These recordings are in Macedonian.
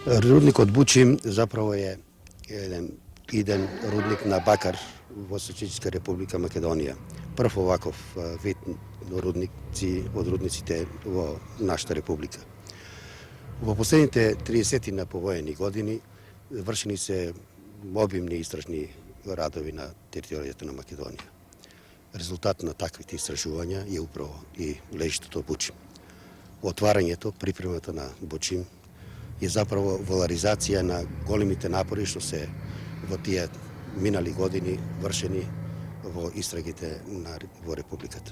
Rudnik od Bučim zapravo je jedan rudnik na bakar во Социјалистичка република Македонија. Прв оваков вид од рудниците во нашата република. Во последните 30 на повоени години вршени се обимни истражни радови на територијата на Македонија. Резултат на таквите истражувања е управо и лежиштето Бучим. Отварањето, припремата на Бучим е заправо валоризација на големите напори што се во тие минали години вршени во истрагите во републиката.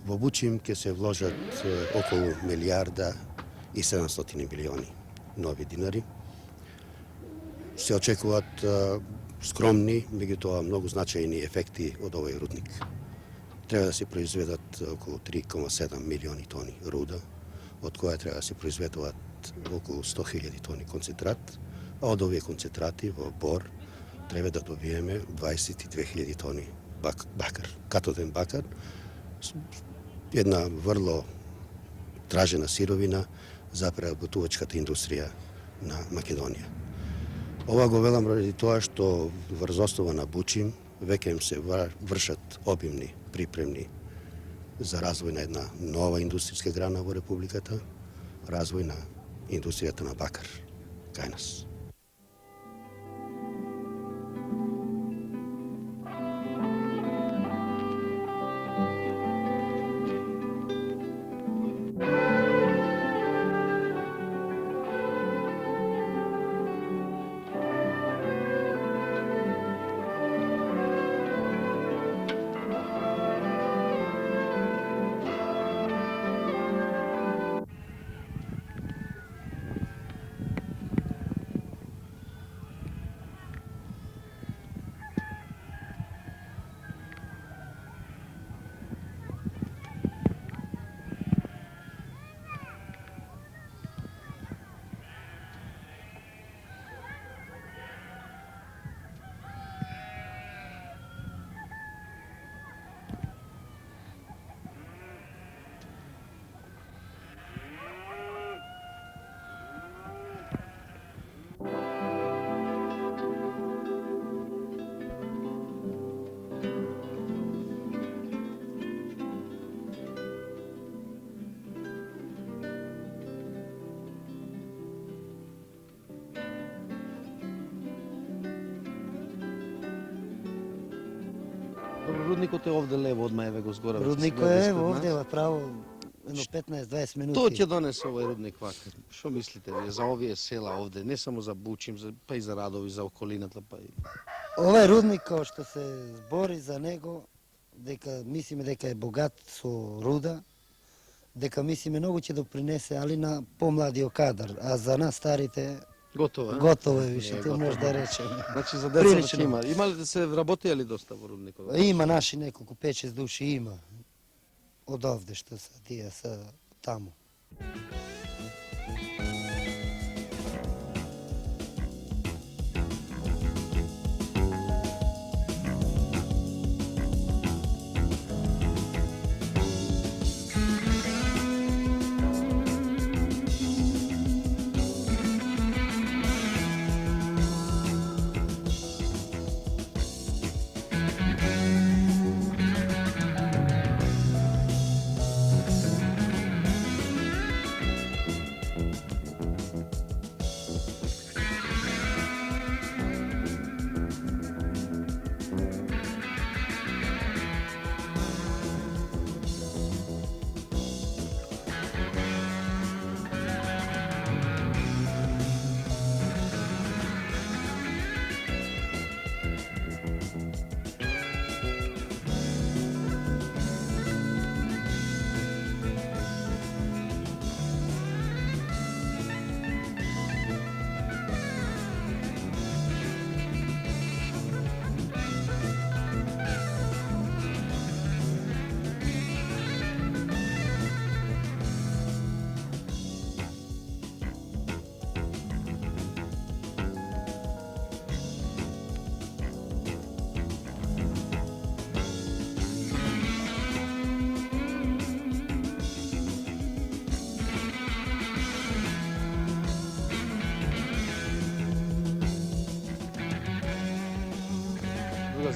Во Бучим ќе се вложат околу милијарда и 700 милиони нови динари. Се очекуваат скромни, меѓутоа многу значајни ефекти од овој рудник. Треба да се произведат околу 3,7 милиони тони руда, од која треба да се произведуваат околу 100.000 тони концентрат, а од овие концентрати во Бор треба да добиеме 22.000 тони бакар, катоден бакар, една врло тражена сировина за преработувачката индустрија на Македонија. Ова го велам ради тоа што врз основа на Бучим веќе им се вршат обимни припремни за развој на една нова индустријска грана во републиката, развој на индустријата на бакар кај нас. Рудникот е овде лево од Маеве го згора. Рудникот е овде право едно 15-20 минути. Тоа ќе донесе овој рудник вака. Што мислите вие за овие села овде, не само за Бучим, па и за Радови, за околината, па и Овој рудник кој што се збори за него, дека мислиме дека е богат со руда, дека мислиме многу ќе допринесе, али на помладиот кадар, а за нас старите готово е више, тоа може да речеме. Значи за децата ќе има. Има ли да се работи ли доста во рудникот? Има наши неколку 5-6 души има. Од овде што се тие се таму.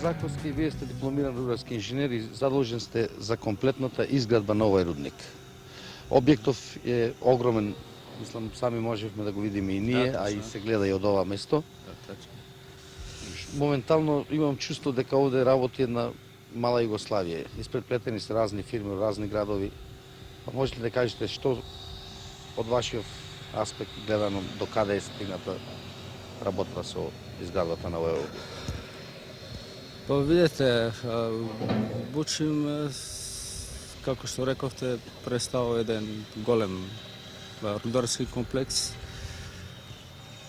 законски вие сте дипломиран рударски инженер и задолжен сте за комплетната изградба на овој рудник. Објектов е огромен, мислам сами можевме да го видиме и ние, а и се гледа и од ова место. Моментално имам чувство дека овде работи една мала Југославија. Испреплетени се разни фирми, разни градови. Па можете да кажете што од вашиот аспект гледано до каде е стигната работа со изградбата на овој објект? Па видете, Бучим, како што рековте, представува еден голем рударски комплекс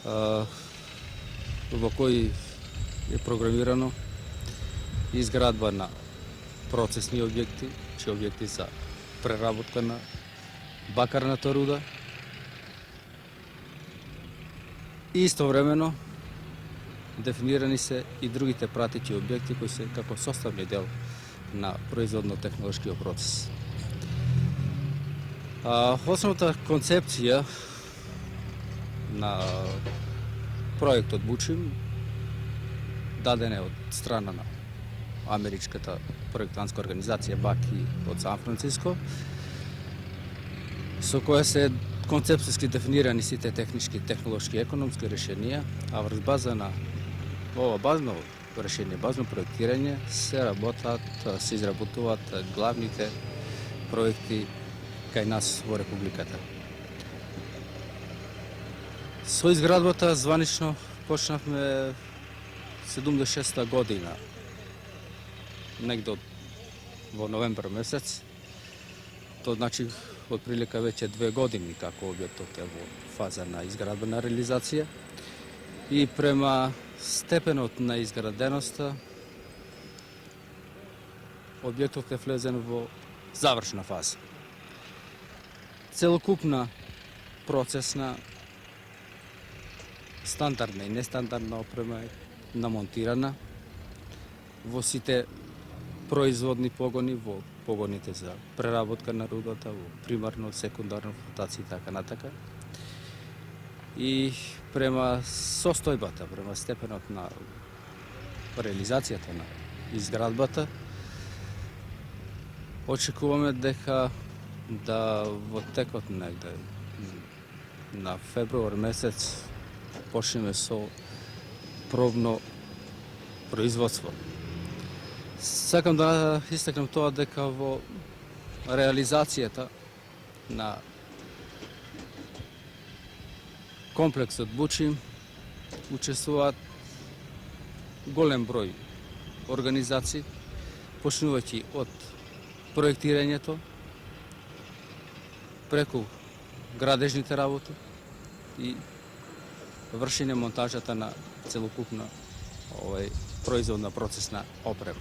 во кој е програмирано изградба на процесни објекти, че објекти за преработка на бакарната руда и истовремено дефинирани се и другите пратичи објекти кои се како составни дел на производно-технолошкиот процес. Основната концепција на проектот Бучим даден е од страна на америчката проектантска организација БАКИ од Сан Франциско, со која се концепцијски дефинирани сите технички, технолошки и економски решенија, а врз база на ова базно решение, базно проектирање се изработуваат главните проекти кај нас во Републиката. Со изградбата званично почнавме 76-та година, негде во новембар месец. Тоа значи отприлика веќе 2 години како објектот е во фаза на изградбена реализација и према степенот на изграденоста објектот е влезен во завршна фаза. Целокупна процесна, стандардна и нестандардна опрема е намонтирана во сите производни погони, во погоните за преработка на рудата, во примарно, секундарно флотација и така натака. И према состојбата, према степенот на реализацијата на изградбата, очекуваме дека да во текот негде на февруар месец почнеме со пробно производство. Сакам да истакнам тоа дека во реализацијата на комплексот Бучим учествуваат голем број организации, почнувајќи од проектирањето, преку градежните работи и вршење монтажата на целокупна производна процесна опрема.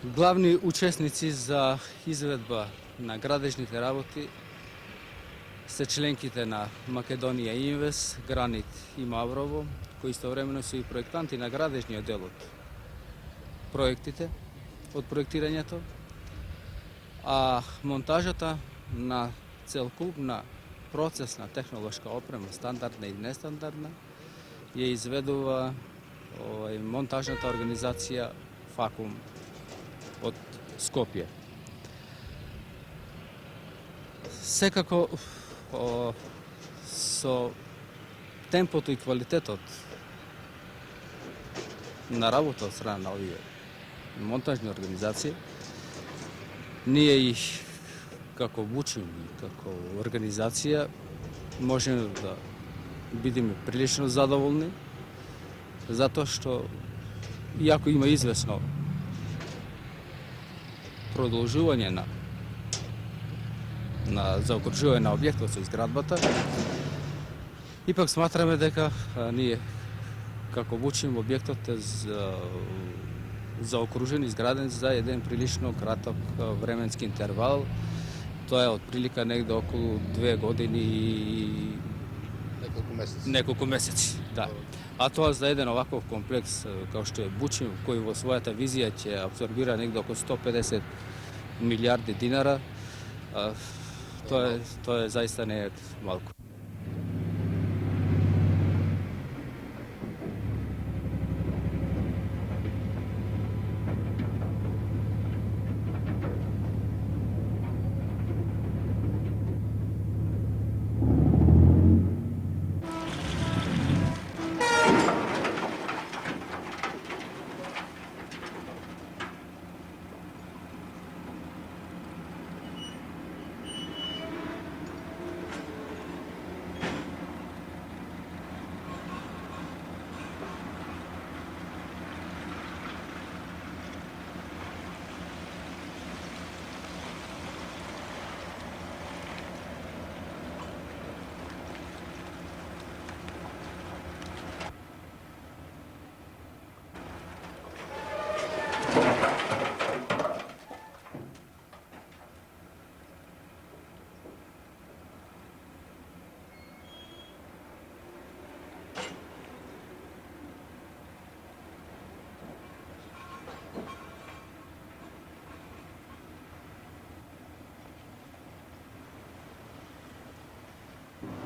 Главни учесници за изведба на градежните работи се членките на Македонија Инвест, Гранит и Маврово, кои истовремено се и проектанти на градежниот дел од проектите, од проектирањето, а монтажата на целокупна процесна технолошка опрема, стандардна и нестандардна, ја изведува монтажната организација ФАКУМ од Скопје. Секако со темпото и квалитетот на работа од страна на овие монтажни организации, ние и како Бучим и како организација можеме да бидеме прилично задоволни, затоа што иако има известно продолжување на заокружување на објектот со изградбата, ипак сматраме дека ние како Бучим објектот е заокружен, изграден за еден прилично краток временски интервал. Тоа е од прилика негде околу 2 години и неколку месеци. Да. А тоа за еден оваков комплекс како што е Бучим, кој во својата визија ќе абсорбира негде околу 150 милиарди динара, тоа е заиста не е малку.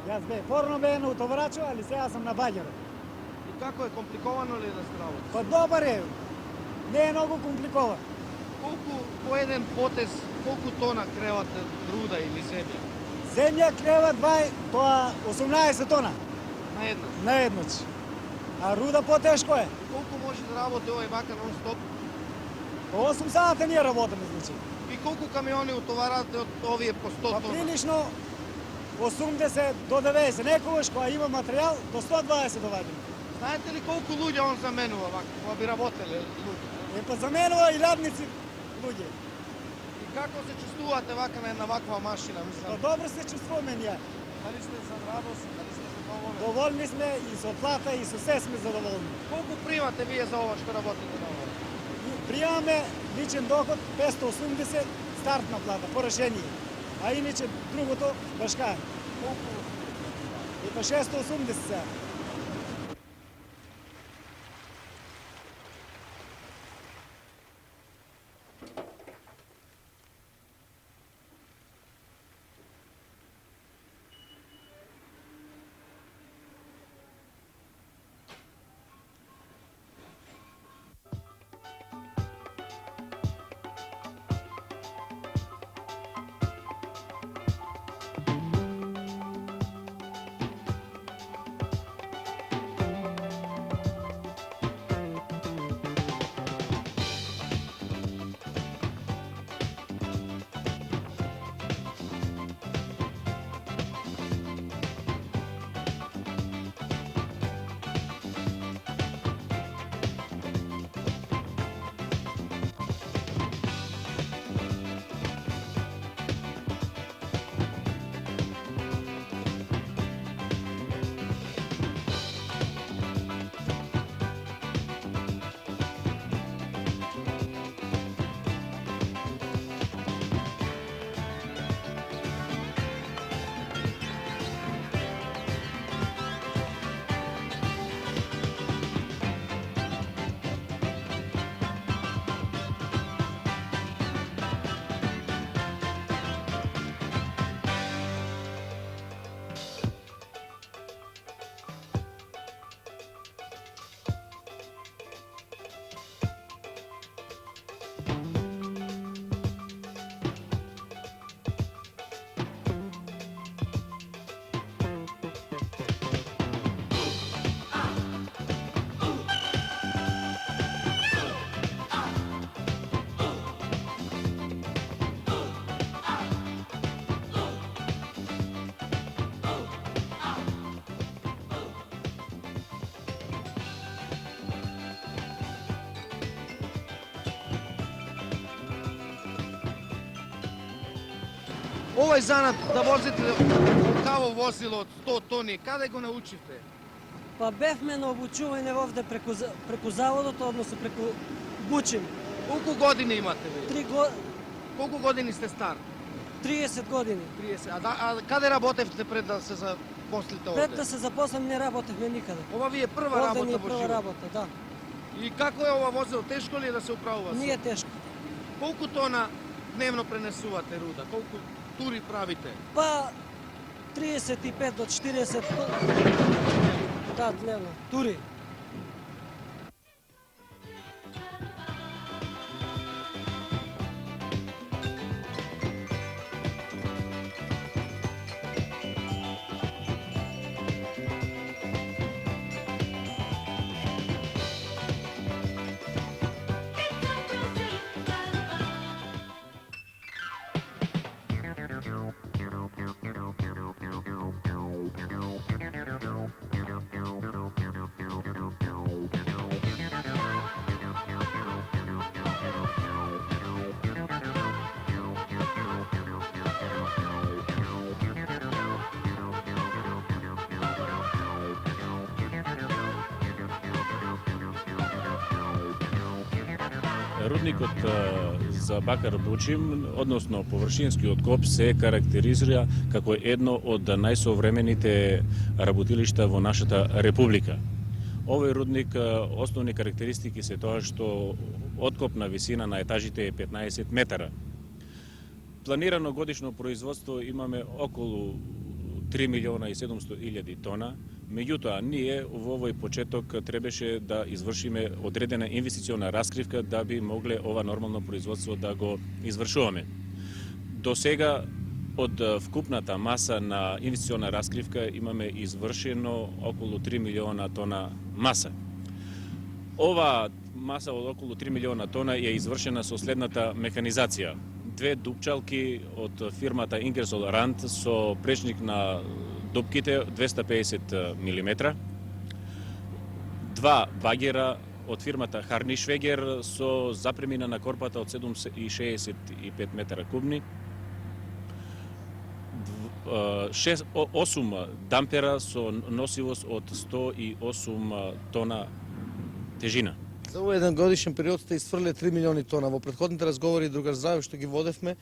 Јас бе порно бе на утоварачо, али сега сам на багерот. И како е, компликовано ли е да сте работи? Па добар е, не е многу компликован. Колку по еден потез, колку тона кревате руда или земја Земја крева тоа 18 тона на една? на едноч. А руда потешко е. И колку може да работи овој бакар нон-стоп? По 8 сата ние работиме, значи. И колку камиони утоварате од овие по 100 Па тона? прилично 80 до 90, некогаш кога има материјал до 120 довадиме. Знаете ли колку луѓе он заменува вака, кога би работеле луѓе? Е па заменува и радници луѓе. И како се чувствувате вака на една ваква машина, Па мислам? добро се чувствуваме ние. Дали сте за радост, дали сте задоволни? Доволни сме и со плата и со се сме задоволни. Колку примате вие за ова што работите на ова? Пријаваме личен доход 580 стартна плата по решение. А иначе другото башка. Колку? И па 680 сега. Овој занат да возите каво возило од 100 тони, каде го научивте? Па бевме на обучување овде преку заводот, односно преку Бучин. Колку години имате вие? Колку години сте стар? 30 години. 30. А каде работевте пред да се запослите овде? Пред да се запослам не работевме никаде. Ова ви е прва Овде работа ни е во прва живот. работа, да. И како е ова возило? Тешко ли е да се управува? Nije teško. Колку тона дневно пренесувате руда? Колку тури правите? Pa 35 do 40 da dnevno. Turi. Рудникот за бакар Бучим, односно површинскиот коп, се карактеризира како едно од најсовремените работилишта во нашата република. Овој рудник основни карактеристики се тоа што откопна висина на етажите е 15 метара. Планирано годишно производство имаме околу 3.700.000 тона. Меѓутоа, ние во овој почеток требаше да извршиме одредена инвестициона раскривка да би могле ова нормално производство да го извршуваме. До сега од вкупната маса на инвестициона раскривка имаме извршено околу 3 милиона тона маса. Ова маса од околу 3 милиона тона е извршена со следната механизација. 2 дупчалки од фирмата Ingersoll Rand со пречник на дупките 250 мм, 2 багера од фирмата Harnischweger со запремина на корпата од 765 метра кубни, 8 дампера со носивост од 108 тона тежина. За овој еден годишен период сте исфрле 3 милиони тона. Во претходните разговори, другар Здраве, што ги водевме,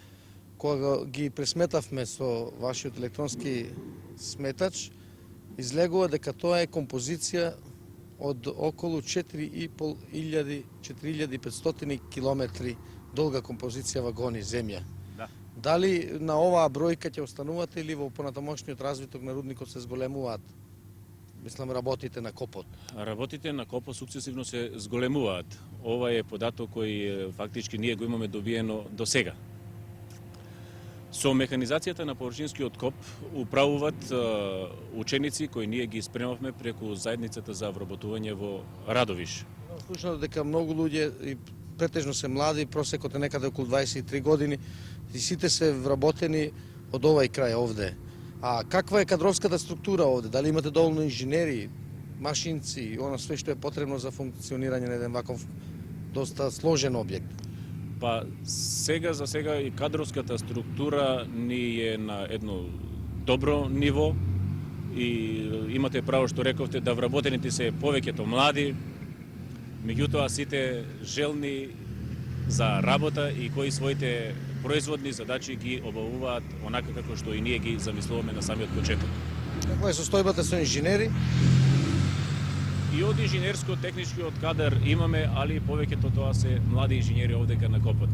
кога ги пресметавме со вашиот електронски сметач, излегува дека тоа е композиција од околу 4500 километри долга композиција вагони земја. Да. Дали на оваа бројка ќе останувате или во понатамошниот развиток на рудникот се зголемуваат? Мислам, работите на копот. Работите на копот сукцесивно се зголемуваат. Ова е податок кој фактички ние го имаме добиено до сега. Со механизацијата на површинскиот коп управуваат ученици кои ние ги спремавме преку заедницата за вработување во Радовиш. Слушнав дека многу луѓе, и претежно се млади, просекот е некаде околу 23 години, и сите се вработени од овај крај овде. А каква е кадровската структура овде? Дали имате доволно инженери, машинци, оно све што е потребно за функционирање на еден ваков доста сложен објект? Па сега за сега и кадровската структура ни е на едно добро ниво и имате право што рековте да вработените се повеќето млади, меѓутоа сите желни за работа и кои своите производни задачи ги обавуваат онака како што и ние ги замислуваме на самиот почеток. Каква е состојбата со инженери? И од инженерско-техничкиот кадар имаме, али повеќето тоа се млади инженери овдека на копот.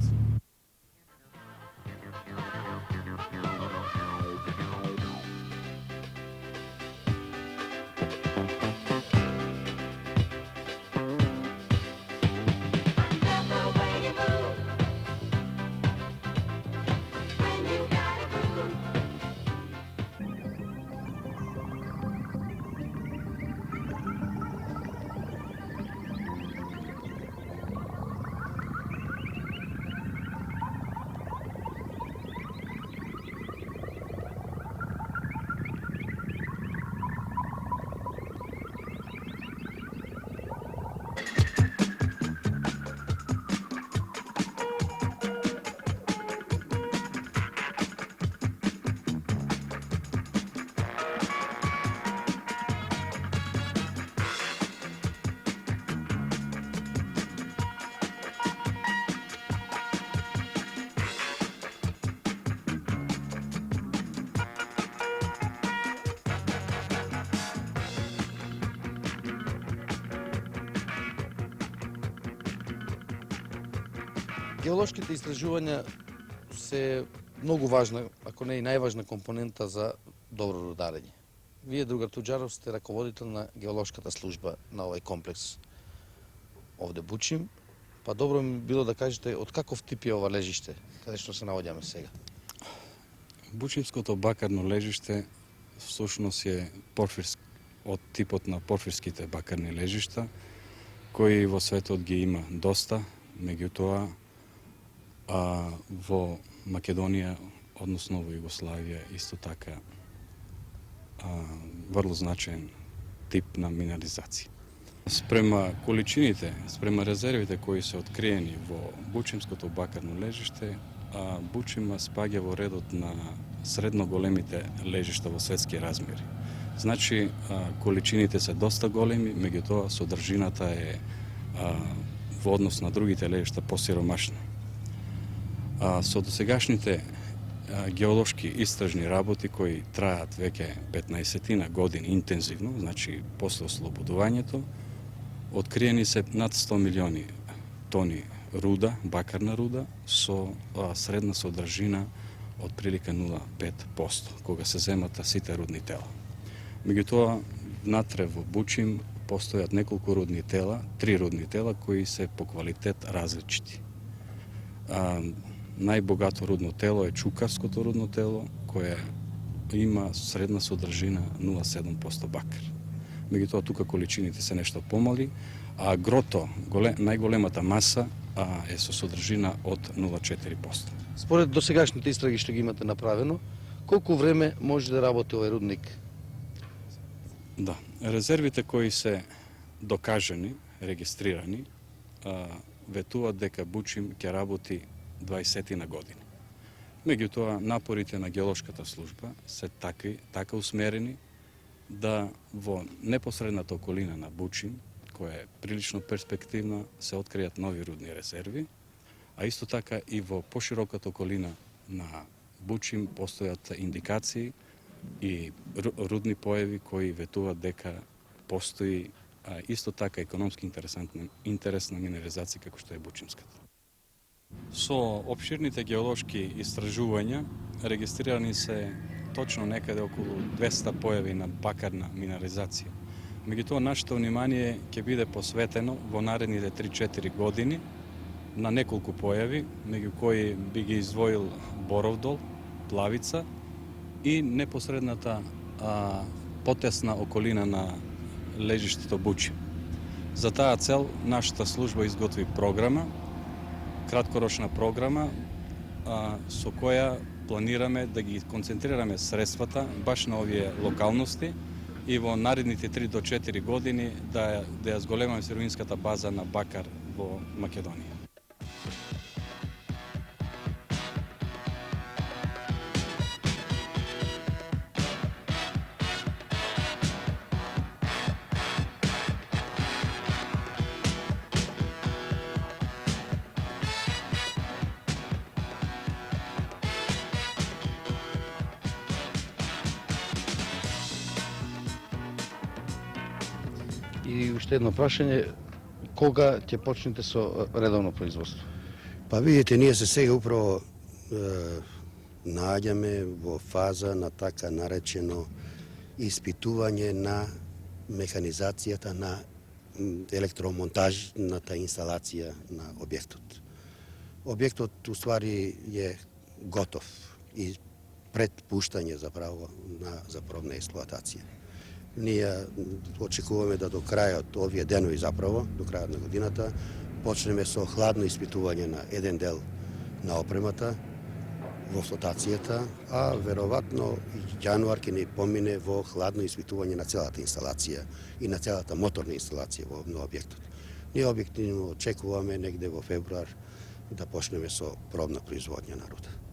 Геолошките истражувања се многу важна, ако не и најважна компонента за добро рударење. Вие, другар Туџаров, сте раководител на геолошката служба на овој комплекс овде Бучим, па добро ми било да кажете од каков тип е ова лежиште, каде што се наоѓаме сега. Бучимското бакарно лежиште всушност е од типот на порфирските бакарни лежишта, кои во светот ги има доста, меѓутоа во Македонија, односно во Југославија, исто така врло значаен тип на минерализација. Спрема количините, спрема резервите кои се откриени во Бучимското бакарно лежиште, Бучима спаѓа во редот на средно големите лежишта во светски размери. Значи, количините се доста големи, меѓутоа содржината е во однос на другите лежишта посиромашна. Со досегашните геолошки истражни работи кои траат веќе 15 години интензивно, значи после ослободувањето, откриени се над 100 милиони тони руда, бакарна руда, со средна содржина отприлика 0,5% кога се земата сите рудни тела. Меѓутоа, внатре во Бучим постојат неколку рудни тела, 3 рудни тела кои се по квалитет различити. Најбогато рудно тело е Чукарското рудно тело, кое има средна содржина 0,7% бакар. Меѓутоа, тука количините се нешто помали, а грото, најголемата маса, е со содржина од 0,4%. Според досегашните истраги што ги имате направено, колку време може да работи овој рудник? Да, резервите кои се докажани, регистрирани, ветуваат дека Бучим ќе работи 20 на години. Меѓутоа, напорите на геолошката служба се така усмерени да во непосредната околина на Бучим, која е прилично перспективна, се откријат нови рудни резерви, а исто така и во пошироката околина на Бучим постојат индикации и рудни појави кои ветуваат дека постои исто така економски интересна минерализација како што е Бучимската. Со обширните геолошки истражувања регистрирани се точно некаде околу 200 појави на бакарна минерализација. Меѓутоа, нашето внимание ќе биде посветено во наредните 3-4 години на неколку појави, меѓу кои би ги издвоил Боровдол, Плавица и непосредната потесна околина на лежиштето Бучим. За таа цел нашата служба изготви програма, краткорочна програма, со која планираме да ги концентрираме средствата баш на овие локалности и во наредните 3 до 4 години да ја зголемаме сировинската база на бакар во Македонија. И уште едно прашање, кога ќе почнете со редовно производство? Па видите, ние се сега управо наоѓаме во фаза на така наречено испитување на механизацијата на електромонтажната инсталација на објектот. Објектот уствари е готов и пред пуштање за пробна експлоатација. Ние очекуваме да до крајот овие денови до крајот на годината, почнеме со хладно испитување на еден дел на опремата во флотацијата, а веројатно јануар ќе ни помине во хладно испитување на целата инсталација и на целата моторна инсталација на објектот. Ние објективно очекуваме негде во февруар да почнеме со пробна производња на руда.